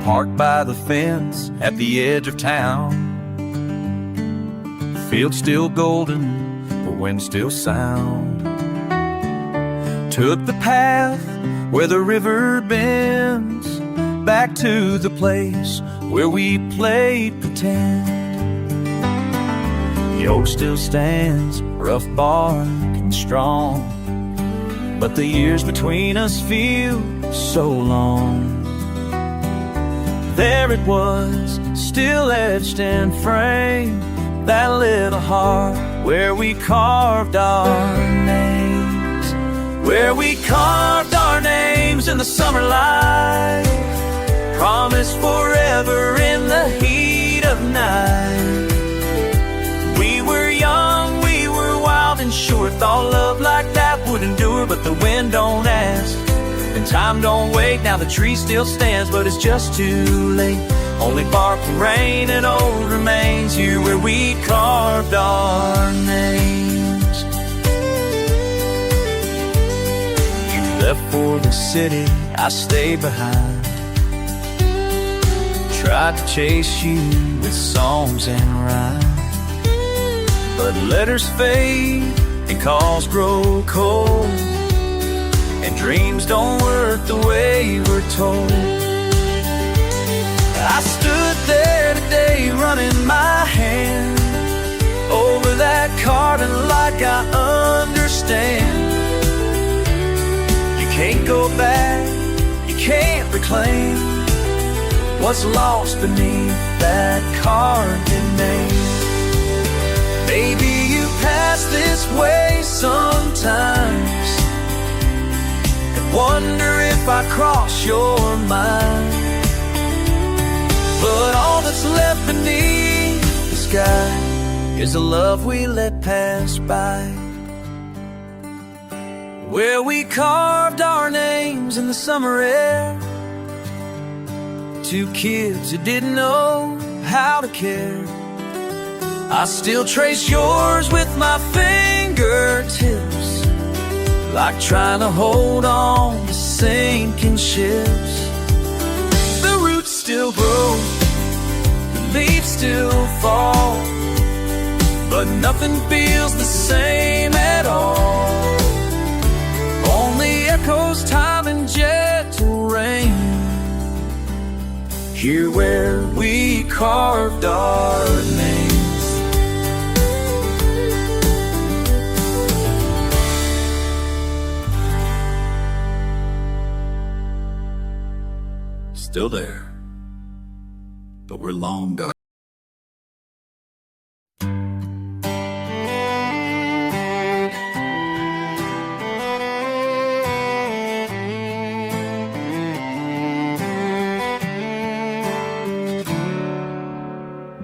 parked by the fence at the edge of town. The field's still golden, the wind still sound. Took the path where the river bends, back to the place where we played pretend. The oak still stands, rough bark and strong, but the years between us feel so long. There it was, still etched and framed, that little heart where we carved our names. Where we carved our names in the summer light, promised forever in the heat of night. We were young, we were wild and sure, thought love like that would endure. But the wind don't ask, and time don't wait. Now the tree still stands, but it's just too late. Only bark and rain and old remains here where we carved our names. You left for the city, I stayed behind. Tried to chase you with songs and rhyme, but letters fade and calls grow cold, and dreams don't work the way we're told. I stood there today running my hand over that carbon like I understand. You can't go back, you can't reclaim what's lost beneath that carved name. Maybe you pass this way sometimes and wonder if I cross your mind. But all that's left beneath the sky is the love we let pass by. Where we carved our names in the summer air, two kids who didn't know how to care. I still trace yours with my fingertips, like trying to hold on to sinking ships. The roots still grow, the leaves still fall, but nothing feels the same at all. Only echoes, time and gentle rain, here where we carved our names. Still there, but we're long gone.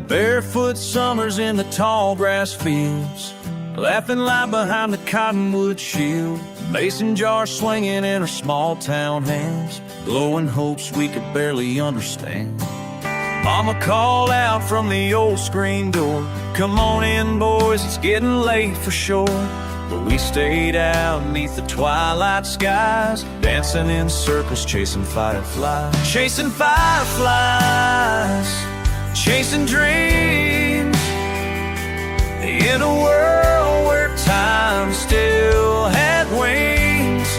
Barefoot summers in the tall grass fields, laughing light behind the cottonwood shield, mason jar swinging in our small town hands, glowing hopes we could barely understand. Mama called out from the old screen door, "Come on in, boys, it's getting late for sure." But we stayed out beneath the twilight skies, dancing in circles, chasing fireflies. Chasing fireflies, chasing dreams, in a world where time still had wings.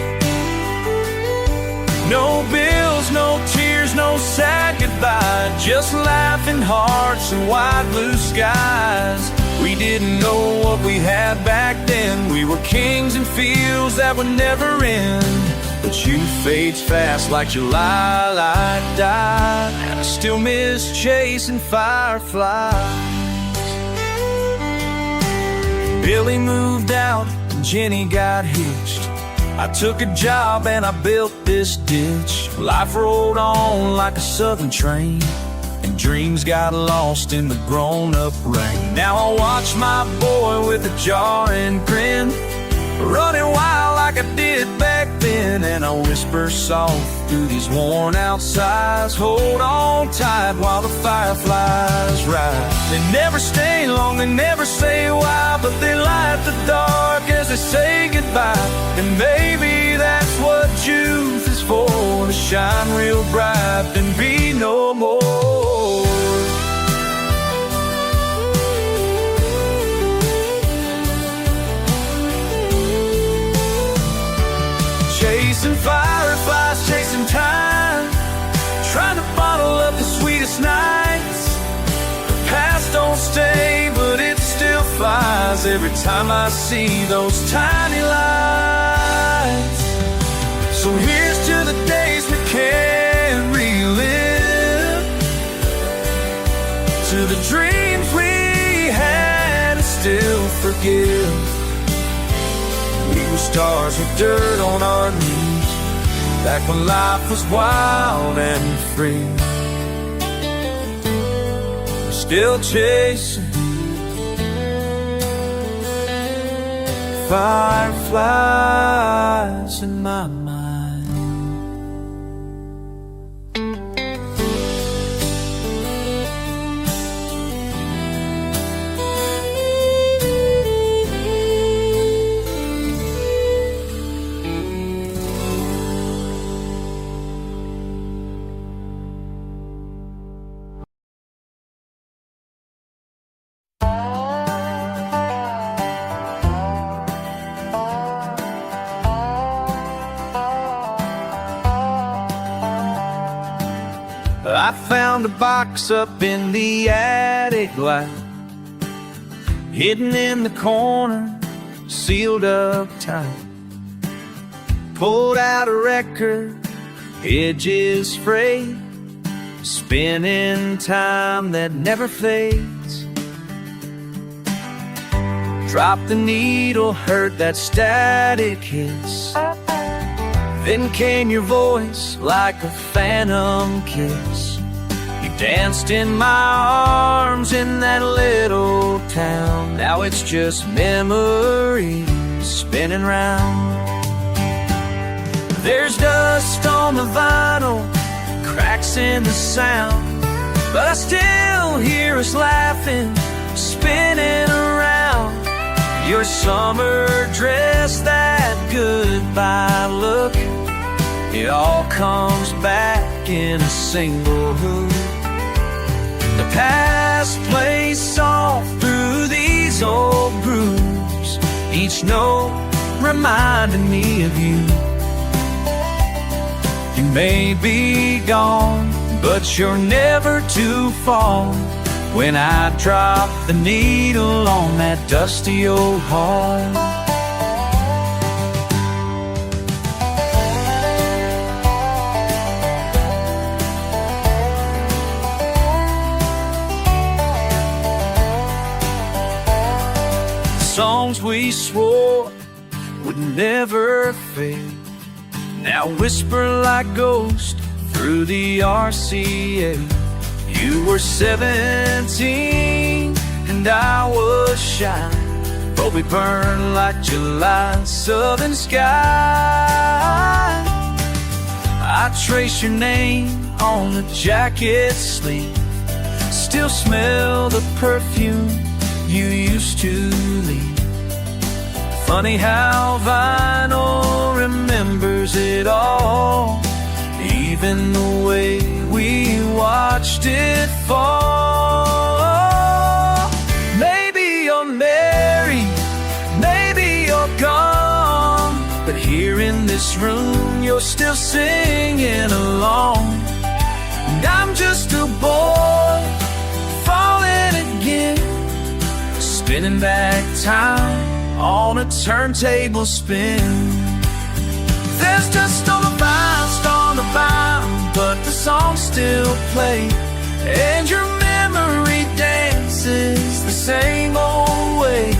No bills, no tears, no sad goodbye, just laughing hearts and wide blue skies. We didn't know what we had back then. We were kings in fields that would never end. But youth fades fast like July light died, and I still miss chasing fireflies. Billy moved out and Jenny got hitched. I took a job and I built this ditch. Life rolled on like a southern train, and dreams got lost in the grown-up rain. Now I watch my boy with a jarring grin, running wild like I did back then, and I whisper soft through these worn-out sighs, hold on tight while the fireflies rise. They never stay long, they never say why, but they light the dark as they say goodbye. And maybe that's what youth is for, to shine real bright and be no more. Chasing fireflies, chasing time, trying to bottle up the sweetest nights. The past don't stay, but it still flies every time I see those tiny lights. So here's to the days we can't relive, to the dreams we had and still forgive. We were stars with dirt on our knees, back when life was wild and free. Still chasing fireflies in my mind. I found a box up in the attic light, hidden in the corner, sealed up tight. Pulled out a record, edges frayed, spinning time that never fades. Dropped the needle, heard that static hiss. Then came your voice like a phantom kiss. You danced in my arms in that little town. Now it's just memories spinning round. There's dust on the vinyl, cracks in the sound, but I still hear us laughing, spinning around. Your summer dress, that goodbye look, it all comes back in a single hook. The past plays soft through these old grooves, each note reminding me of you. You may be gone, but you're never too far. When I drop the needle on that dusty old heart, songs we swore would never fade now whisper like ghosts through the RCA. You were 17 and I was shy, but we burned like July southern sky. I trace your name on the jacket sleeve, still smell the perfume you used to leave. Funny how vinyl remembers it all, even the way we watched it fall. Maybe you're married, maybe you're gone, but here in this room you're still singing along. And I'm just a boy falling again, spinning back time on a turntable spin. There's dust on the vine, on the vine, but the songs still play, and your memory dances the same old way,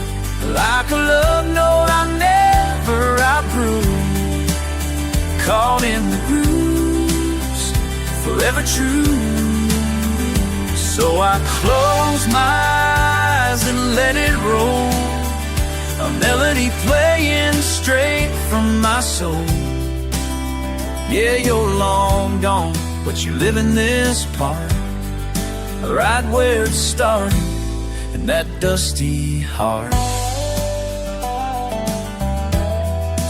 like a love note I never outgrew, caught in the grooves, forever true. So I close my eyes and let it roll, a melody playing straight from my soul. Yeah, you're long gone, but you live in this part, right where it started, in that dusty heart.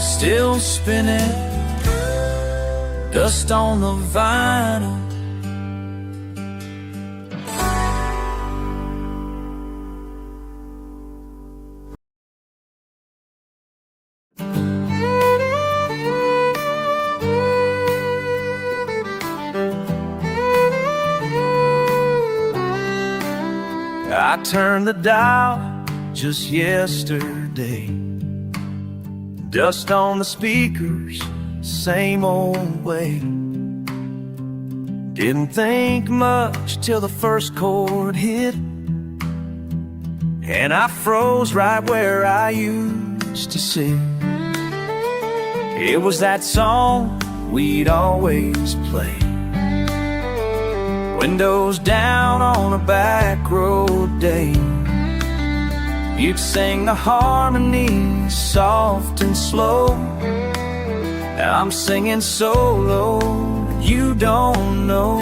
Still spinning dust on the vinyl. I turned the dial just yesterday. Dust on the speakers, same old way. Didn't think much till the first chord hit, and I froze right where I used to sit. It was that song we'd always play. Windows down on a back road day. You'd sing the harmonies soft and slow. I'm singing solo, you don't know.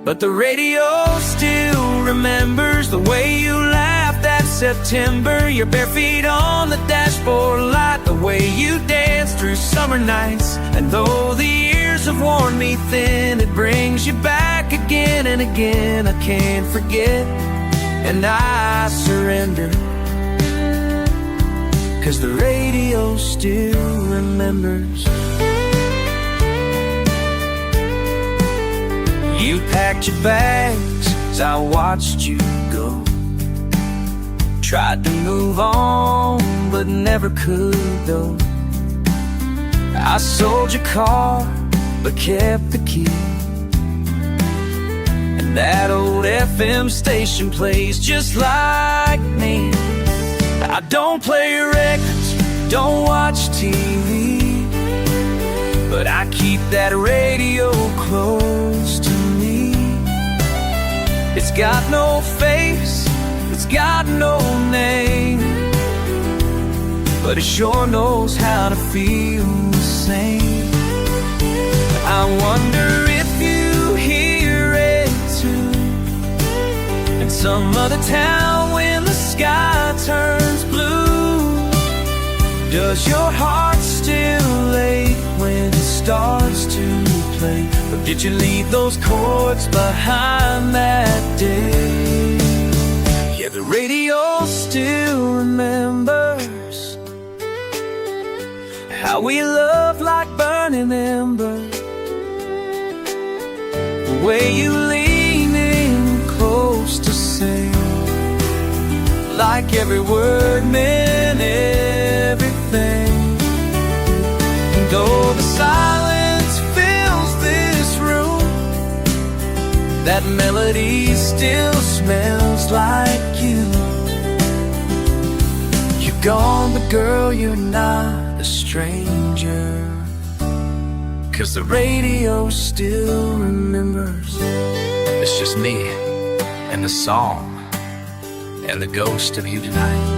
But the radio still remembers the way you laughed that September. Your bare feet on the dashboard light, the way you danced through summer nights. And though the years have worn me thin, it brings you back again and again. I can't forget, and I surrender, 'cause the radio still remembers. You packed your bags as I watched you go. Tried to move on, but never could though. I sold your car, but kept the key. And that old FM station plays just like me. I don't play records, don't watch TV, but I keep that radio close to me. It's got no face, it's got no name, but it sure knows how to feel the same. I wonder if you hear it too, in some other town when the sky turns blue. Does your heart still ache when it starts to play, or did you leave those chords behind that day? Yeah, the radio still remembers how we loved like burning embers. The way you lean in close to sing, like every word meant everything. And though the silence fills this room, that melody still smells like you. You're gone, but girl, you're not a stranger, 'cause the radio still remembers. It's just me and the song and the ghost of you tonight.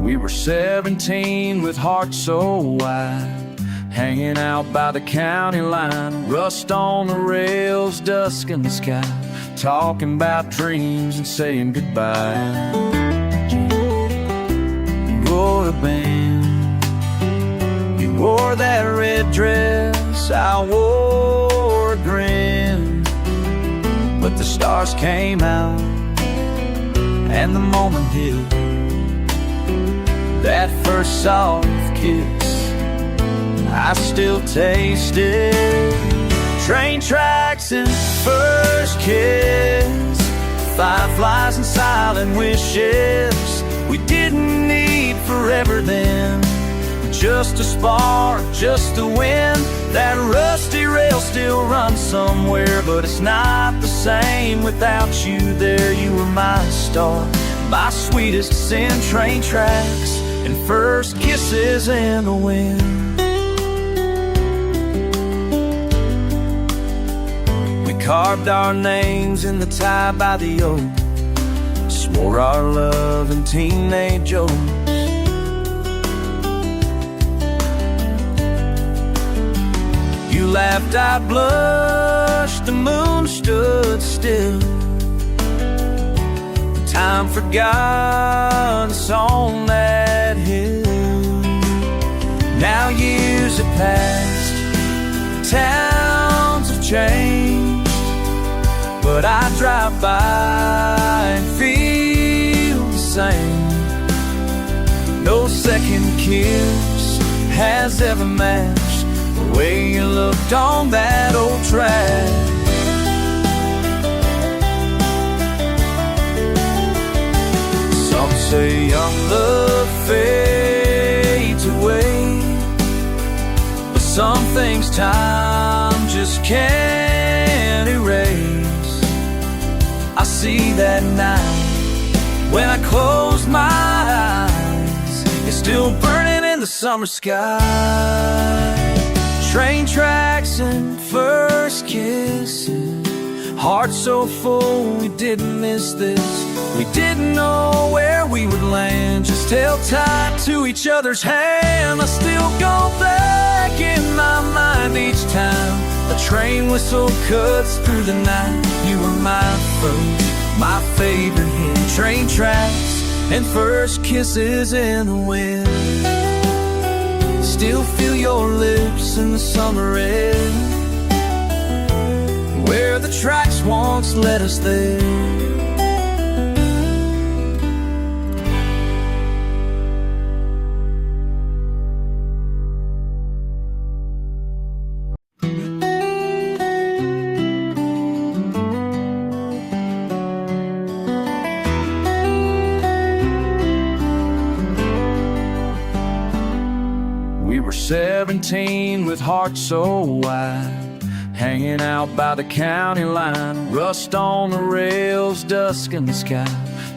We were 17 with hearts so wide, hanging out by the county line. Rust on the rails, dusk in the sky, talking about dreams and saying goodbye. You wore a band, you wore that red dress, I wore a grin. But the stars came out and the moment hit, that first soft kiss I still taste it. Train tracks and first kiss, fireflies and silent wishes. We didn't need forever then, just a spark, just a wind. That rusty rail still runs somewhere, but it's not the same without you there. You were my star, my sweetest sin. Train tracks and first kisses in the wind. Carved our names in the tie by the oak, swore our love in teenage jokes. laughed, I blushed, the moon stood still. Time forgot us on that hill. Now years have passed, towns have changed, but I drive by and feel the same. No second kiss has ever matched the way you looked on that old track. Some say young love fades away, but some things time just can't erase. I see that night when I close my eyes, it's still burning in the summer sky. Train tracks and first kisses, heart so full we didn't miss this. We didn't know where we would land, just held tight to each other's hand. I still go back in my mind each time a train whistle cuts through the night. You were my first, my favorite hit. Train tracks and first kisses in the wind. Still feel your lips in the summer air, where the tracks once led us there. We were 17 with hearts so wide, hanging out by the county line, rust on the rails, dusk in the sky,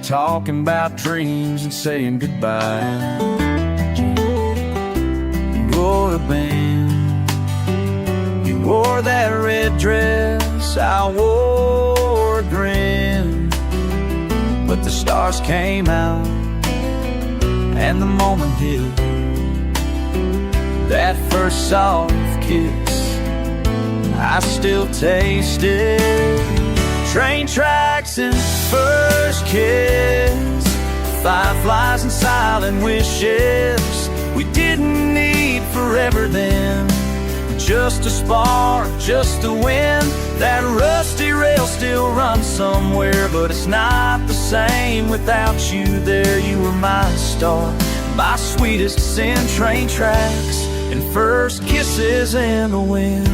talking about dreams and saying goodbye. You wore a band, you wore that red dress, I wore a grin, but the stars came out and the moment hit. That first soft kiss, I still taste it. Train tracks and first kiss, fireflies and silent wishes. We didn't need forever then, just a spark, just a wind. That rusty rail still runs somewhere, but it's not the same without you there. You were my star, my sweetest sin. Train tracks and first kisses in the wind.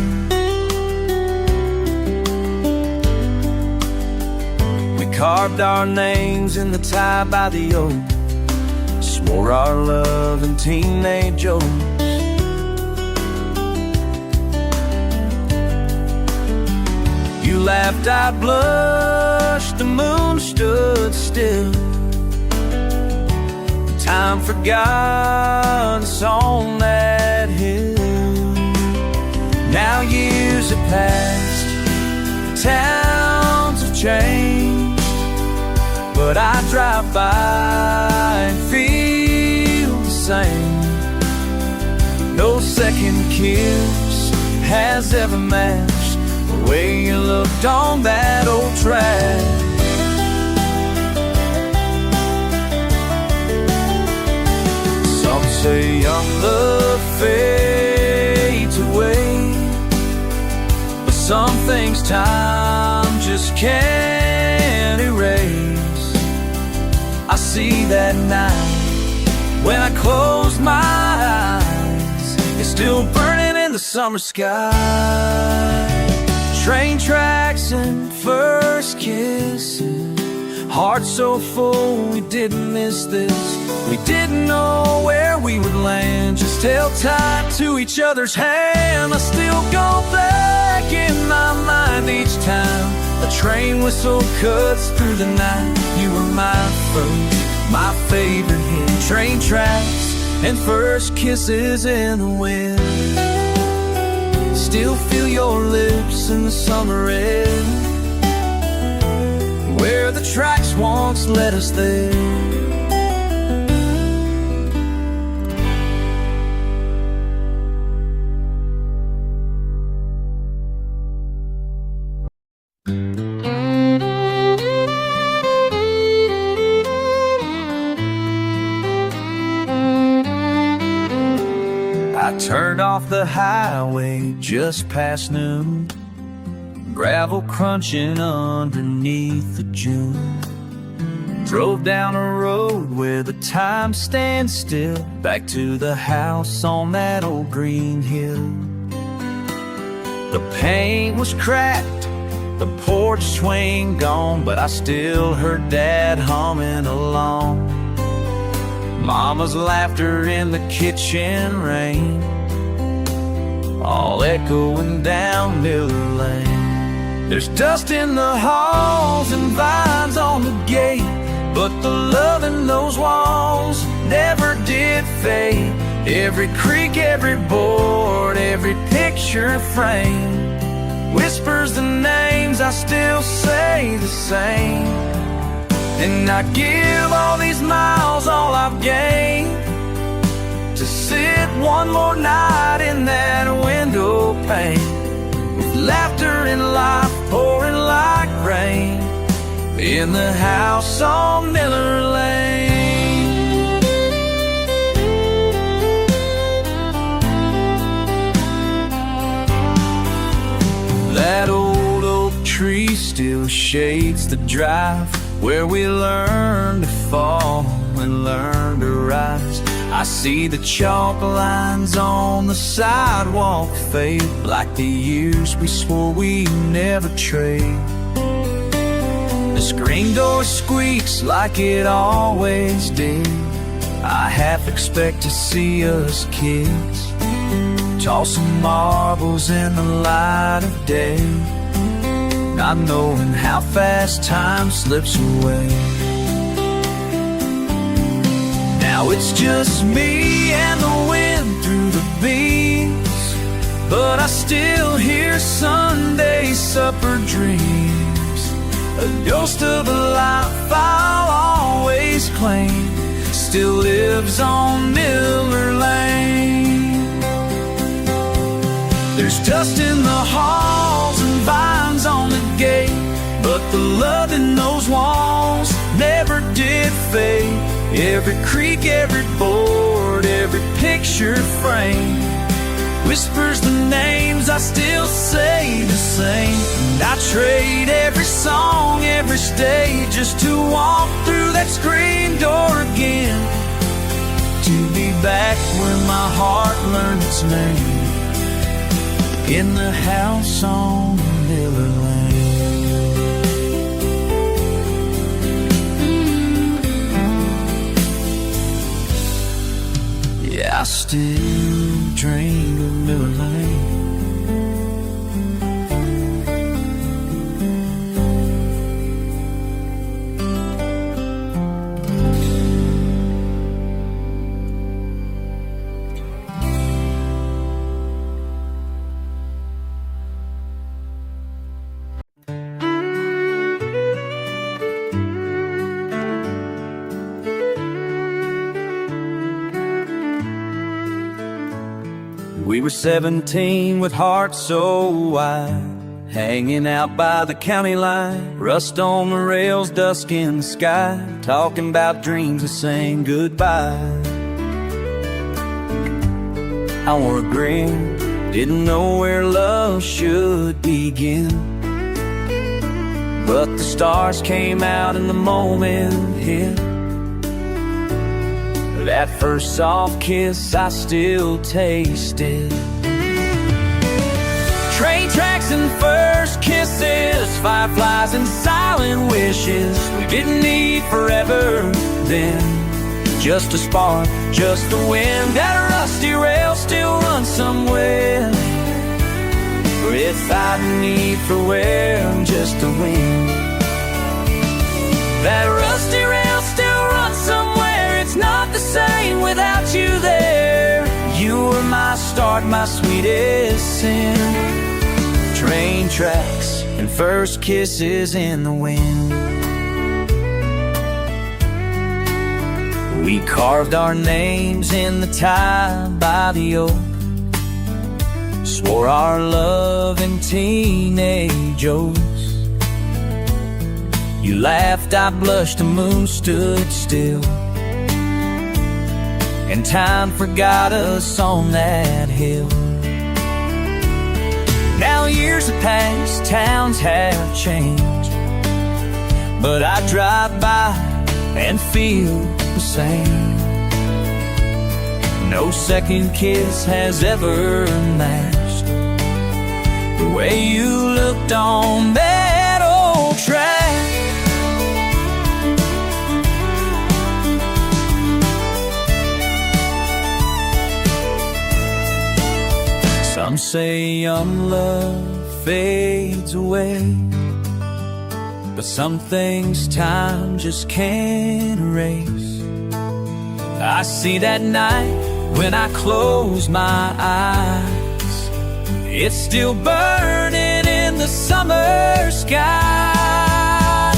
We carved our names in the tie by the oak, swore our love in teenage jokes. You laughed, I blushed, the moon stood still. Time forgot us on that hill. Now years have passed, towns have changed, but I drive by and feel the same. No second kiss has ever matched the way you looked on that old track. Some say young love fades away, but some things time just can't erase. I see that night when I close my eyes, it's still burning in the summer sky. Train tracks and first kisses, heart so full we didn't miss this. We didn't know where we would land, just held tight to each other's hand. I still go back in my mind each time a train whistle cuts through the night. You were my first, my favorite hit. Train tracks and first kisses in the wind. Still feel your lips in the summer air, where the tracks once led us there. Turned off the highway just past noon, gravel crunching underneath the June. Drove down a road where the time stands still, back to the house on that old green hill. The paint was cracked, the porch swing gone, but I still heard Dad humming along. Mama's laughter in the kitchen rain, all echoing down Miller Lane. There's dust in the halls and vines on the gate, but the love in those walls never did fade. Every creak, every board, every picture frame whispers the names I still say the same. And I give all these miles, all I've gained, to sit one more night in that window pane, with laughter and life pouring like rain, in the house on Miller Lane. That old oak tree still shades the drive where we learned to fall and learn to rise. I see the chalk lines on the sidewalk fade, like the years we swore we'd never trade. The screen door squeaks like it always did. I half expect to see us kids tossing marbles in the light of day, not knowing how fast time slips away. Now it's just me and the wind through the beams, but I still hear Sunday supper dreams. A ghost of a life I'll always claim still lives on Miller Lane. There's dust in the halls and vines on the gate, but the love in those walls never did fade. Every creak, every board, every picture frame whispers the names I still say the same. And I trade every song, every stage, just to walk through that screen door again, to be back where my heart learned its name, in the house on Miller Lane. Yeah, I still dream of Miller Lane. We were 17 with hearts so wide, hanging out by the county line, rust on the rails, dusk in the sky, talking about dreams and saying goodbye. I wore a grin, didn't know where love should begin, but the stars came out and the moment hit. That first soft kiss I still tasted. Train tracks and first kisses, fireflies and silent wishes. We didn't need forever then, just a spark, just the wind. That rusty rail still runs somewhere, or if I need for wear, just the wind. That rusty rail still runs somewhere, it's not the same without you there. You were my start, my sweetest sin. Train tracks and first kisses in the wind. We carved our names in the tide by the oak, swore our love in teenage oaths. You laughed, I blushed, the moon stood still, and time forgot us on that hill. Now years have passed, towns have changed, but I drive by and feel the same. No second kiss has ever matched the way you looked on that old track. Some say young love fades away, but some things time just can't erase. I see that night when I close my eyes, it's still burning in the summer sky.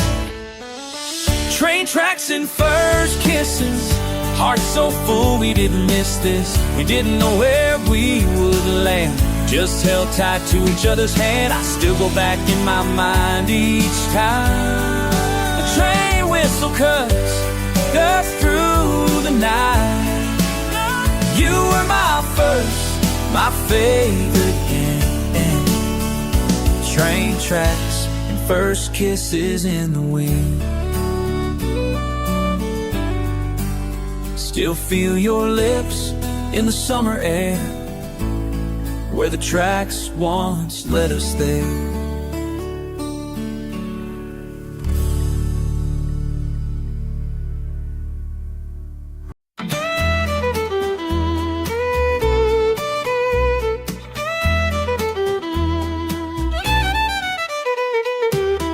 Train tracks and first kisses, hearts so full we didn't miss this. We didn't know where we would land, just held tight to each other's hand. I still go back in my mind each time the train whistle cuts through the night. You were my first, my favorite end. Train tracks and first kisses in the wind. Still feel your lips in the summer air, where the tracks once led us there.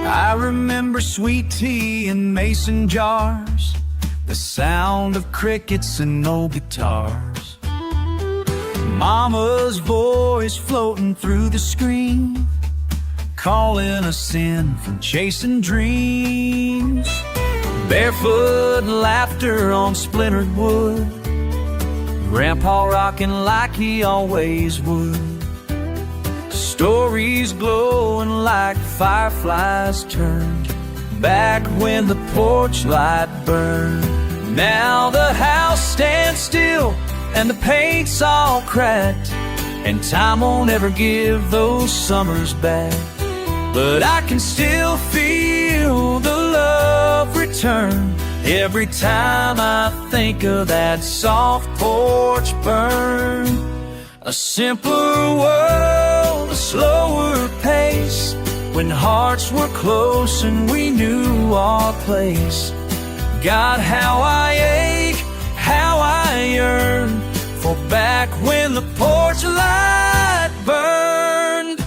I remember sweet tea in mason jars, the sound of crickets and old guitars, Mama's voice floating through the screen, calling us in from chasing dreams. Barefoot laughter on splintered wood, Grandpa rocking like he always would. Stories glowing like fireflies turned back when the porch light burned. Now the house stands still and the paint's all cracked, and time won't ever give those summers back. But I can still feel the love return every time I think of that soft porch burn. A simpler world, a slower pace, when hearts were close and we knew our place. God, how I ache, how I yearn for back when the porch light burned.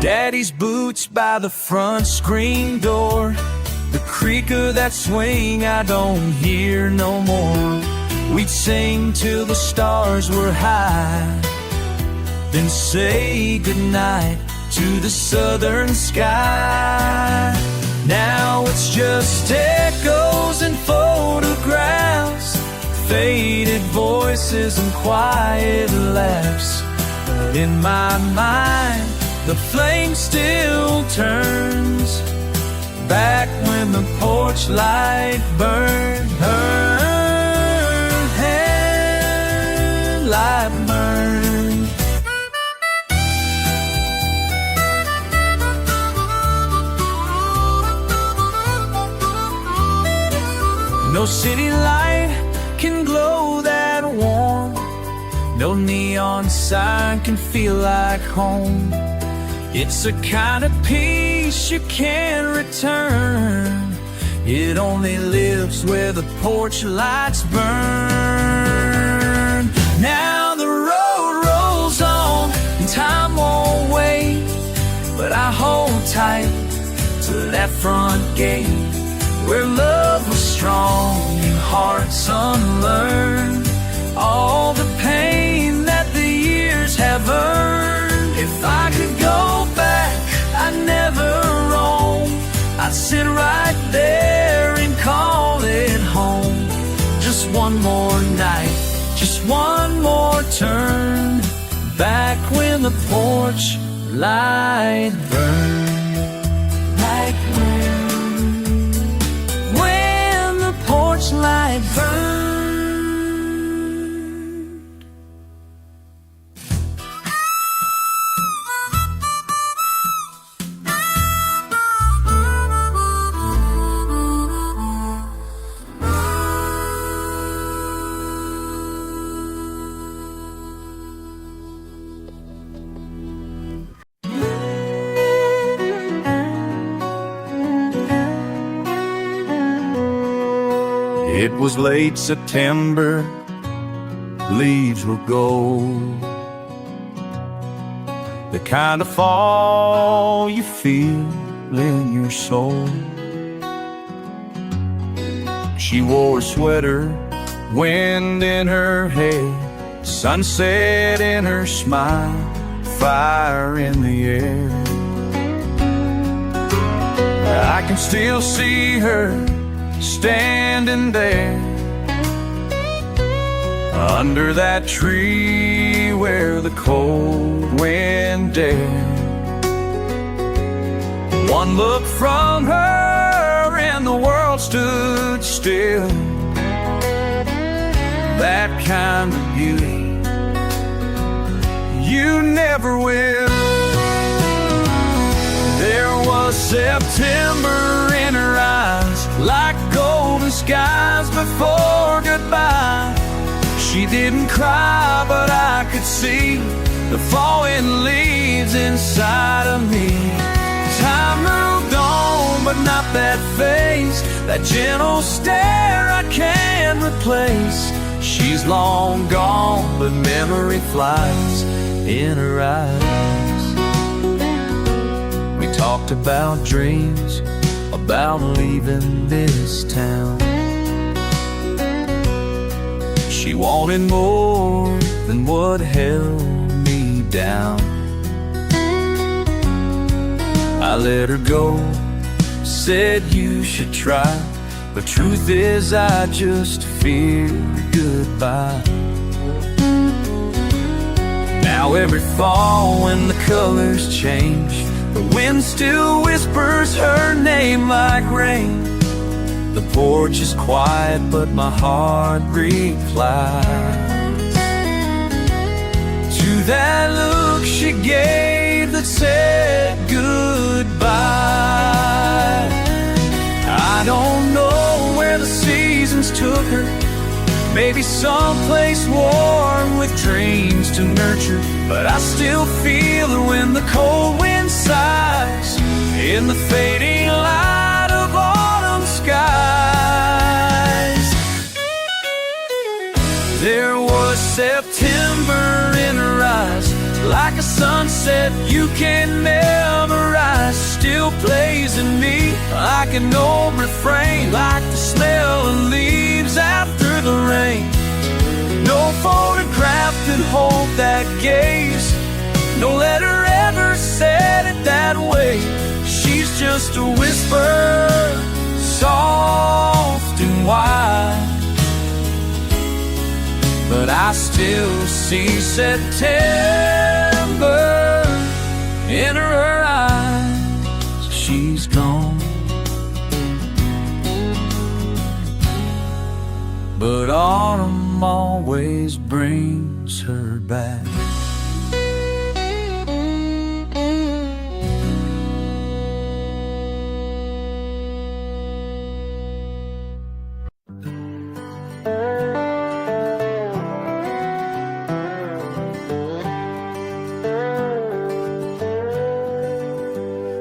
Daddy's boots by the front screen door, the creak of that swing I don't hear no more. We'd sing till the stars were high, then say goodnight to the southern sky. Now it's just echoes and photographs, faded voices and quiet laughs. But in my mind, the flame still turns back when the porch light burned. Her light burned. No city light can glow that warm, no neon sign can feel like home. It's a kind of peace you can't return, it only lives where the porch lights burn. Now the road rolls on and time won't wait, but I hold tight to that front gate, where love was strong and hearts unlearned, all the pain that the years have earned. If I could go back, I'd never roam, I'd sit right there and call it home. Just one more night, just one more turn, back when the porch light burned. Like when It was late September, leaves were gold, the kind of fall you feel in your soul. She wore a sweater, wind in her hair, sunset in her smile, fire in the air. I can still see her standing there under that tree where the cold wind dared. One look from her and the world stood still. That kind of beauty you never will. There was September in her eyes, like golden skies before goodbye. She didn't cry, but I could see the falling leaves inside of me. Time moved on, but not that face, that gentle stare I can't replace. She's long gone, but memory flies in her eyes. We talked about dreams, about leaving this town. She wanted more than what held me down. I let her go, said you should try, but truth is I just feared goodbye. Now every fall when the colors change, the wind still whispers her name like rain. The porch is quiet, but my heart replies to that look she gave that said goodbye. I don't know where the seasons took her, maybe someplace warm with dreams to nurture, but I still feel her when the cold wind sighs in the fading light of autumn skies. There was September in her eyes, like a sunset you can memorize, still plays in me like an old refrain, like the smell of leaves after the rain. No photograph could hold that gaze, no letter ever said it that way. She's just a whisper, soft and wide, but I still see September in her eyes. She's gone, but autumn always brings her back.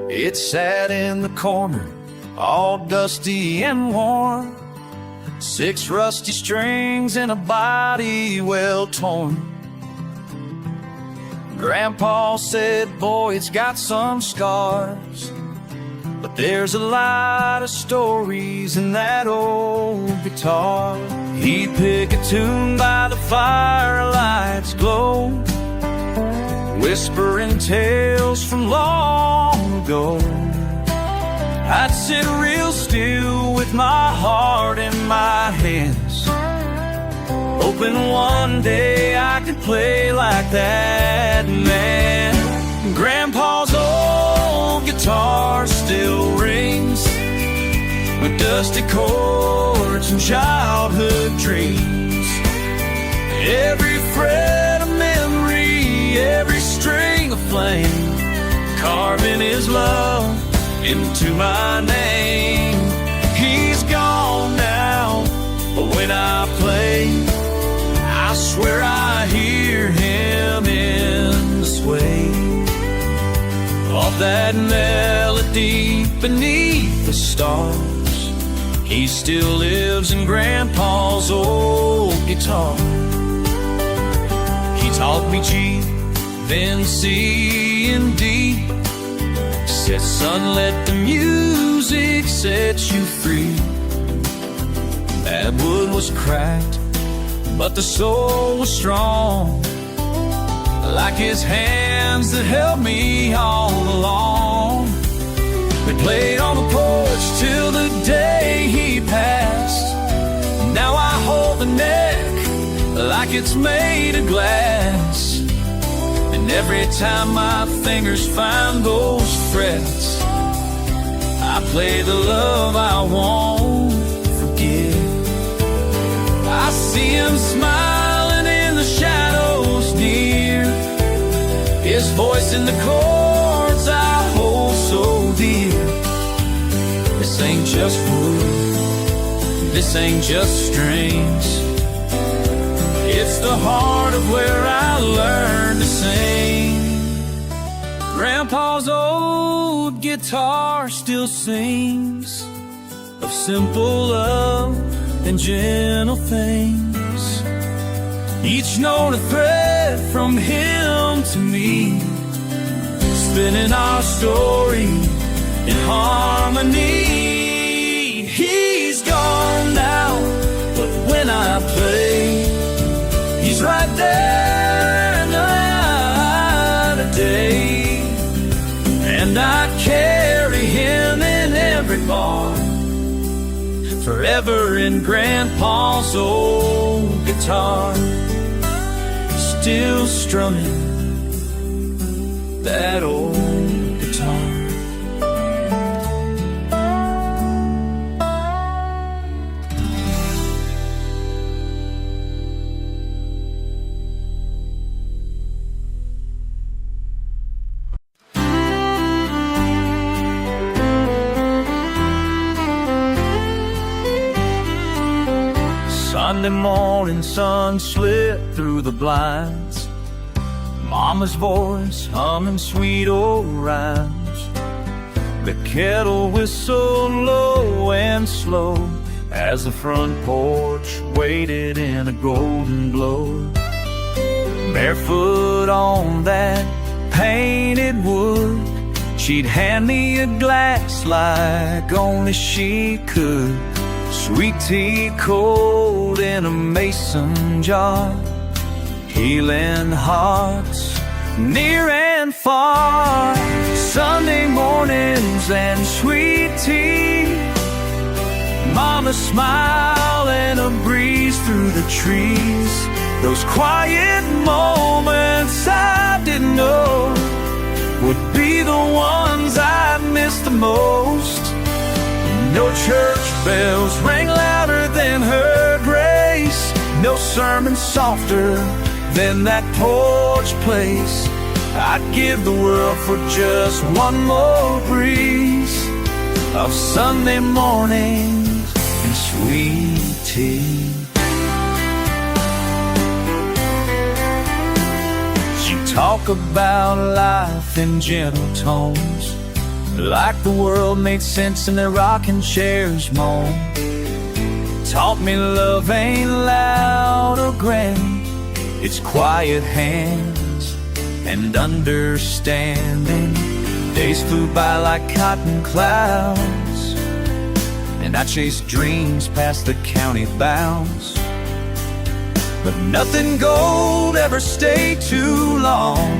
It sat in the corner, all dusty and worn, 6 rusty strings and a body well torn. Grandpa said, boy, it's got some scars, but there's a lot of stories in that old guitar. He'd pick a tune by the firelight's glow, whispering tales from long ago. I'd sit real still with my heart in my hands, hoping one day I could play like that man. Grandpa's old guitar still rings with dusty chords and childhood dreams. Every fret a memory, every string a flame, carving his love into my name. He's gone now, but when I play, I swear I hear him in the sway of that melody beneath the stars. He still lives in Grandpa's old guitar. He taught me G, then C and D. Said, son, let the music set you free. That wood was cracked, but the soul was strong, like his hands that held me all along. We played on the porch till the day he passed. Now I hold the neck like it's made of glass. And every time my fingers find those frets, I play the love I won't forget. I see him smiling in the shadows near, his voice in the chords I hold so dear. This ain't just wood, this ain't just strings, it's the heart of where I learned to sing. Grandpa's old guitar still sings of simple love and gentle things, each note a thread from him to me, spinning our story in harmony. He's gone now, but when I play, he's right there night and day. And I carry him in every bar, forever in Grandpa's old guitar, still strumming that old guitar. Sunday morning sun slipped through the blinds, Mama's voice humming sweet old rhymes. The kettle whistled low and slow as the front porch waited in a golden glow. Barefoot on that painted wood, she'd hand me a glass like only she could. Sweet tea cold in a mason jar, healing hearts near and far. Sunday mornings and sweet tea, Mama's smile and a breeze through the trees. Those quiet moments I didn't know would be the ones I missed the most. No church bells rang louder than her grace, no sermon softer than that porch place. I'd give the world for just one more breeze of Sunday mornings and sweet tea. She'd talk about life in gentle tones, like the world made sense in their rocking chairs moan. Taught me love ain't loud or grand, it's quiet hands and understanding. Days flew by like cotton clouds, and I chased dreams past the county bounds. But nothing gold ever stayed too long,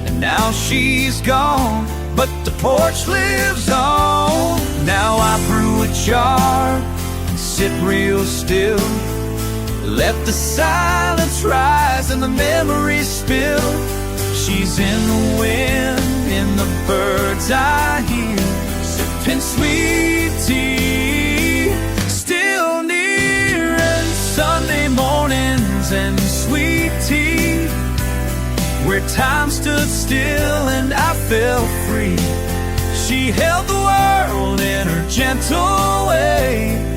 and now she's gone, but the porch lives on. Now I brew a jar and sit real still, let the silence rise and the memories spill. She's in the wind, in the birds I hear, sipping sweet tea, still near. And Sunday mornings and sweet tea, where time stood still and I felt free. She held the world in her gentle way,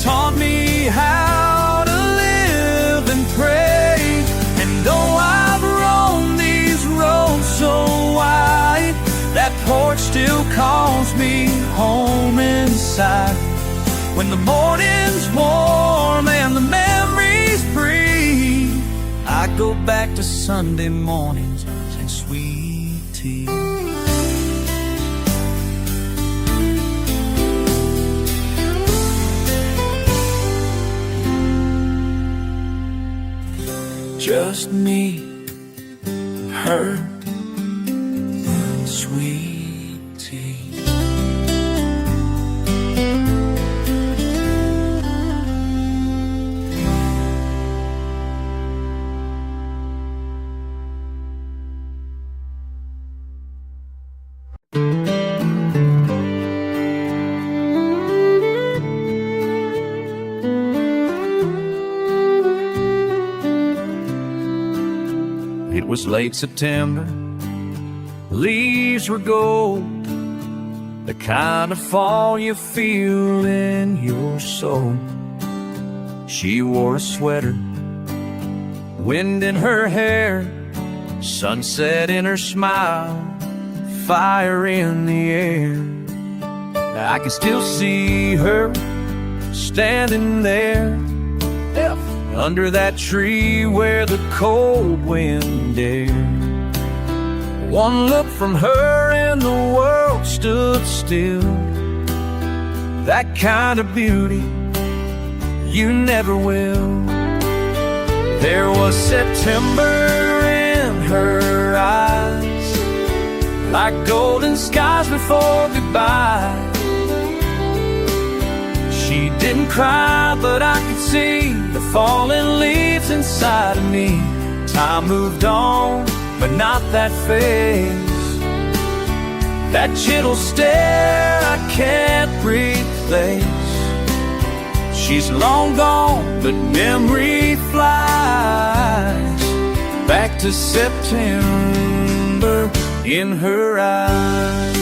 taught me how to live and pray. And though I've roamed these roads so wide, that porch still calls me home inside. When the morning's warm and the memories free, I go back to Sunday mornings and sweet tea. Just me, her, and sweet tea. It was late September, leaves were gold, the kind of fall you feel in your soul. She wore a sweater, wind in her hair, sunset in her smile, fire in the air. I can still see her standing there, under that tree where the cold wind dared. One look from her and the world stood still. That kind of beauty you never will. There was September in her eyes, like golden skies before goodbye. She didn't cry, but I could see the falling leaves inside of me. Time moved on, but not that face. That gentle stare I can't replace. She's long gone, but memory flies back to September in her eyes.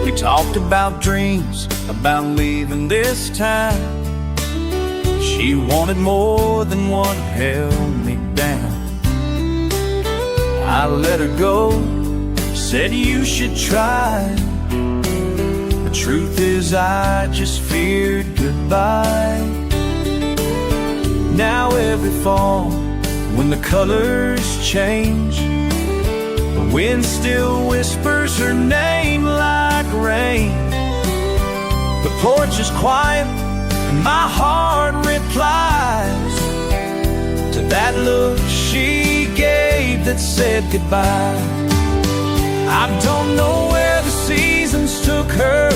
We talked about dreams, about leaving this time. She wanted more than what held me down. I let her go, said you should try. The truth is I just feared goodbye. Now every fall, when the colors change, the wind still whispers her name like rain. The porch is quiet and my heart replies to that look she gave that said goodbye. I don't know where the seasons took her,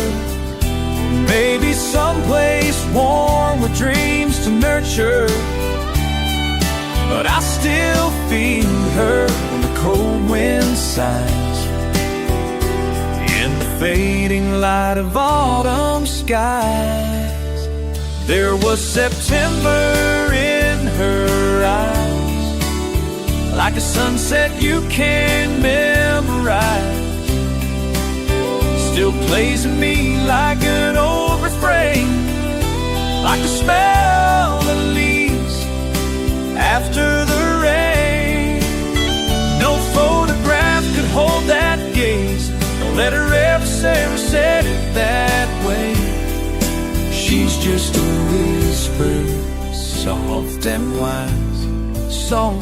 maybe someplace warm with dreams to nurture. But I still feel her when the cold wind sighs in the fading light of autumn skies. There was September in her eyes, like a sunset you can memorize. Still plays in me like an old refrain, like the smell of leaves after the rain. No photograph could hold that gaze, no letter ever said it that way. She's just a whisper, soft and wise, song,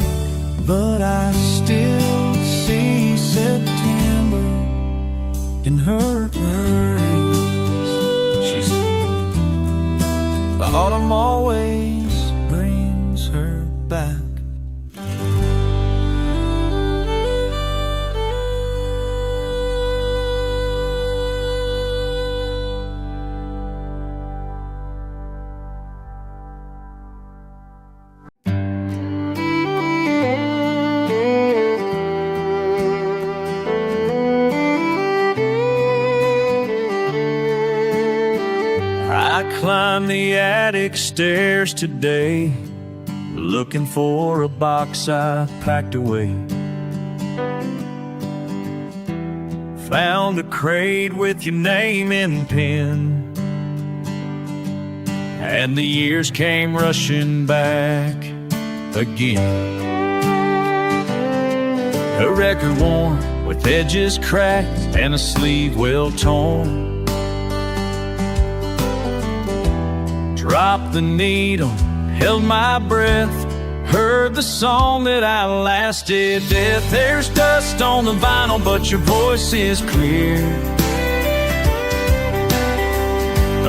but I still see September in her eyes. She's the autumn always brings her back. I climbed the attic stairs today, looking for a box I packed away. Found a crate with your name in pen, and the years came rushing back again. A record worn with edges cracked and a sleeve well torn, Dropped the needle, held my breath, heard the song that outlasted death. There's dust on the vinyl, but your voice is clear,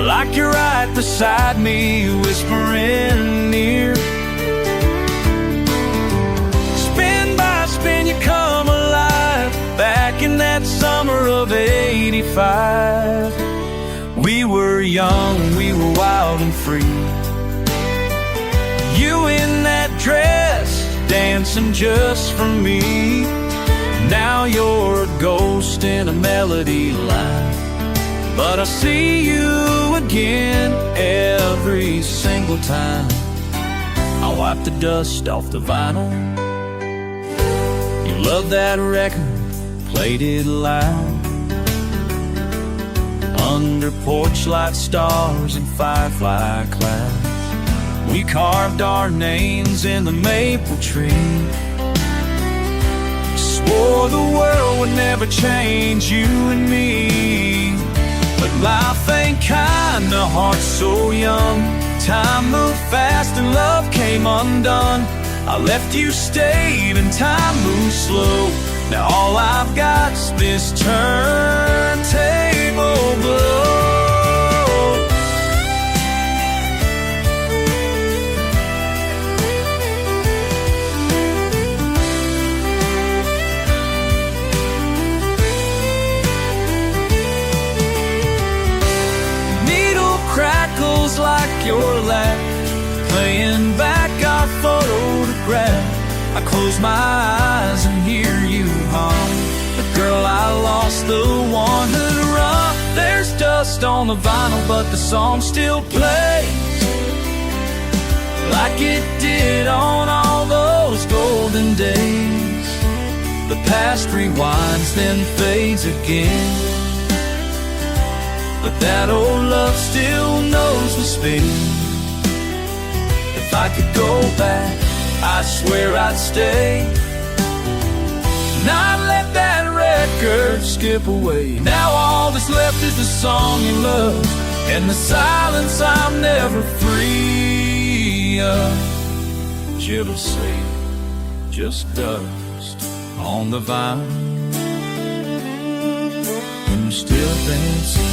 like you're right beside me, whispering near. Spin by spin, you come alive, back in that summer of '85. We were young, we were wild and free. You in that dress, dancing just for me. Now you're a ghost in a melody line, but I see you again every single time. I wipe the dust off the vinyl. You love that record, played it loud. Under porch light, stars and firefly clouds, we carved our names in the maple tree. Swore the world would never change you and me. But life ain't kind, the heart's so young. Time moved fast and love came undone. I left you stayed and time moved slow. Now all I've got's this turntable glow. Needle crackles like your laugh, playing back our photograph. I close my eyes and hear you hum. The girl I lost, the one who'd run. There's dust on the vinyl, but the song still plays, like it did on all those golden days. The past rewinds, then fades again, but that old love still knows the speed. If I could go back, I swear I'd stay, not let that record skip away. Now all that's left is the song you love, and the silence I'm never free of. It'll say just dust on the vine when you're still dancing.